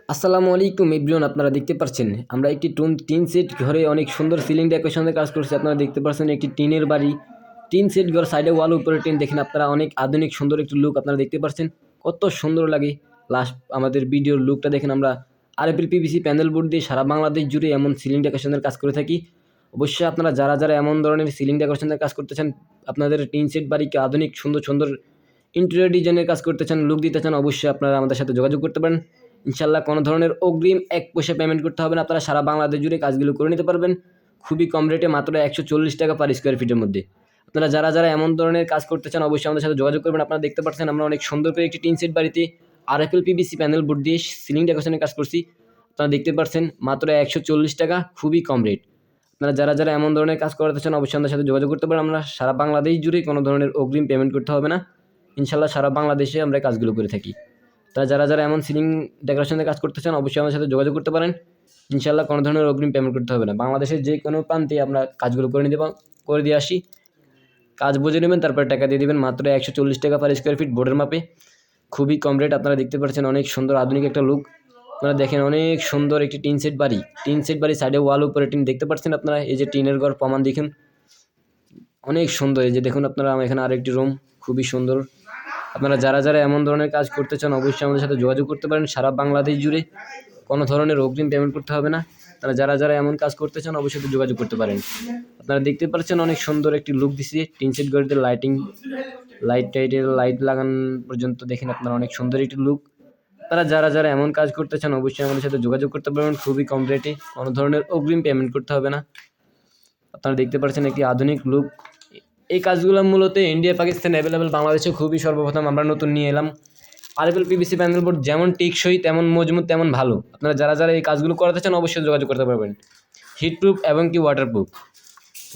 আসসালামু আলাইকুম এভরিওয়ান, আপনারা দেখতে পাচ্ছেন আমরা একটি টিন সেট ঘরে অনেক সুন্দর সিলিং ডেকোরেশনের কাজ করছি। আপনারা দেখতে পাচ্ছেন একটি টিনের বাড়ি, টিন সেট ঘর, সাইডে ওয়াল, উপরে টিন। দেখেন আপনারা, অনেক আধুনিক সুন্দর একটি লুক আপনারা দেখতে পাচ্ছেন, কত সুন্দর লাগে। লাস্ট আমাদের ভিডিওর লুকটা দেখেন। আমরা আরএফএল পিভিসি প্যানেল বোর্ড দিয়ে সারা বাংলাদেশ জুড়ে এমন সিলিং ডেকোরেশনের কাজ করে থাকি। অবশ্যই আপনারা যারা যারা এমন ধরনের সিলিং ডেকোরেশনের কাজ করতে চান, আপনাদের টিন সেট বাড়িকে আধুনিক সুন্দর সুন্দর ইন্টেরিয়র ডিজাইনের কাজ করতে চান, লুক দিতে চান, অবশ্যই আপনারা আমাদের সাথে যোগাযোগ করতে পারেন। ইনশাল্লাহ কোনো ধরনের অগ্রিম এক পয়সা পেমেন্ট করতে হবে না। আপনারা সারা বাংলাদেশ জুড়ে কাজগুলো করে নিতে পারবেন খুবই কম রেটে, মাত্র 140 টাকা পার স্কোয়ার ফিটের মধ্যে। আপনারা যারা যারা এমন ধরনের কাজ করতে চান, অবশ্যই আমাদের সাথে যোগাযোগ করবেন। আপনারা দেখতে পাচ্ছেন আমরা অনেক সুন্দর করে একটি টিন সেট বাড়িতে আরএফএল পিভিসি প্যানেল বোর্ড দিয়ে সিলিং ডেকোরেশনের কাজ করছি। আপনারা দেখতে পাচ্ছেন মাত্র 140 টাকা, খুবই কম রেট। আপনারা যারা যারা এমন ধরনের কাজ করতে চান, অবশ্যই আমাদের সাথে যোগাযোগ করতে পারেন। আমরা সারা বাংলাদেশ জুড়ে কোনো ধরনের অগ্রিম পেমেন্ট করতে হবে না। ইনশাল্লাহ সারা বাংলাদেশে আমরা কাজগুলো করে থাকি। তারা যারা যারা এমন সিলিং ডেকোরেশনের কাজ করতে চান, অবশ্যই আমাদের সাথে যোগাযোগ করতে পারেন। ইনশাল্লাহ কোনো ধরনের অগ্রিম পেমেন্ট করতে হবে না। বাংলাদেশের যে কোনো প্রান্তে আমরা কাজগুলো করে দিয়ে আসি। কাজ বুঝে নেবেন, তারপরে টাকা দিয়ে দেবেন। মাত্র 140 টাকা পার স্কোয়ার ফিট বোর্ডের মাপে, খুবই কম রেট। আপনারা দেখতে পাচ্ছেন অনেক সুন্দর আধুনিক একটা লুক। আপনারা দেখেন অনেক সুন্দর একটি টিন সেট বাড়ি, সাইডে ওয়াল, উপরে টিন। দেখতে পাচ্ছেন আপনারা, এই যে টিনের ঘর প্রমাণ দেখুন, অনেক সুন্দর। এই যে দেখুন আপনারা, এখানে আরেকটি রুম, খুবই সুন্দর। আপনারা যারা যারা এমন ধরনের কাজ করতে চান, অবশ্যই আমাদের সাথে যোগাযোগ করতে পারেন। সারা বাংলাদেশ জুড়ে কোনো ধরনের অগ্রিম পেমেন্ট করতে হবে না। তারা যারা যারা এমন কাজ করতে চান, অবশ্যই সাথে যোগাযোগ করতে পারেন। আপনারা দেখতে পাচ্ছেন অনেক সুন্দর একটি লুক দিচ্ছে টিন সেট ঘরেতে। লাইট লাগান পর্যন্ত দেখেন আপনারা, অনেক সুন্দর একটি লুক। তারা যারা যারা এমন কাজ করতে চান, অবশ্যই আমাদের সাথে যোগাযোগ করতে পারবেন খুবই কম রেটে, কোনো ধরনের অগ্রিম পেমেন্ট করতে হবে না। আপনারা দেখতে পাচ্ছেন একটি আধুনিক লুক। এই কাজগুলো মূলত ইন্ডিয়া, পাকিস্তান অ্যাভেলেবেল, বাংলাদেশে খুবই সর্বপ্রথম আমরা নতুন নিয়ে এলাম। আরএফএল পিভিসি প্যানেল বোর্ড যেমন টেকসই, তেমন মজবুত, তেমন ভালো। আপনারা যারা যারা এই কাজগুলো করাতে চান, অবশ্যই যোগাযোগ করতে পারবেন। হিটপ্রুফ এবং কি ওয়াটারপ্রুফ।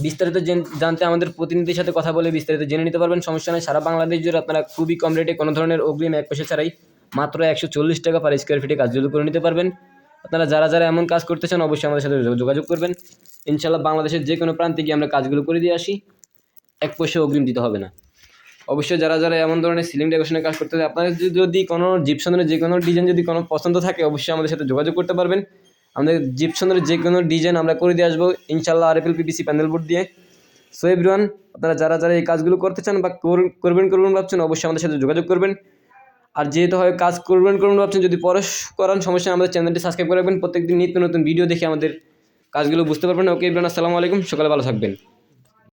বিস্তারিত জানতে আমাদের প্রতিনিধির সাথে কথা বলে বিস্তারিত জেনে নিতে পারবেন, সমস্যা নেই। সারা বাংলাদেশ জুড়ে আপনারা খুবই কম রেটে, কোনো ধরনের অগ্রিম এক পয়সা ছাড়াই, মাত্র 140 টাকা পার স্কোয়ার ফিটে কাজগুলো করে নিতে পারবেন। আপনারা যারা যারা এমন কাজ করতে চান, অবশ্যই আমাদের সাথে যোগাযোগ করবেন। ইনশাল্লাহ বাংলাদেশের যে কোনো প্রান্তে গিয়ে আমরা কাজগুলো করে দিয়ে আসি, এক পয়সা অগ্রিম দিতে হবে না। অবশ্যই যারা যারা এমন ধরনের সিলিং ডেকোরেশনের কাজ করতে চান, আপনাদের যদি কোনো জিপসনের যে কোনো ডিজাইন যদি কোনো পছন্দ থাকে, অবশ্যই আমাদের সাথে যোগাযোগ করতে পারবেন। আমাদের জিপসনের যে কোনো ডিজাইন আমরা করে দিয়ে আসবো ইনশাল্লাহ আরএফএল পিভিসি প্যানেল বোর্ড দিয়ে। সো এভরিওয়ান, আপনারা যারা যারা এই কাজগুলো করতে চান বা করবেন ভাবছেন, অবশ্যই আমাদের সাথে যোগাযোগ করবেন। আর যেহেতু হয় কাজ করবেন ভাবছেন, যদি পরে করান সমস্যা, আমাদের চ্যানেলটি সাবস্ক্রাইব করে রাখবেন। প্রত্যেকদিন নিত্য নতুন ভিডিও দেখে আমাদের কাজগুলো বুঝতে পারবেন। ওকে এভরিওয়ান, আসসালামু আলাইকুম, সকালে ভালো থাকবেন।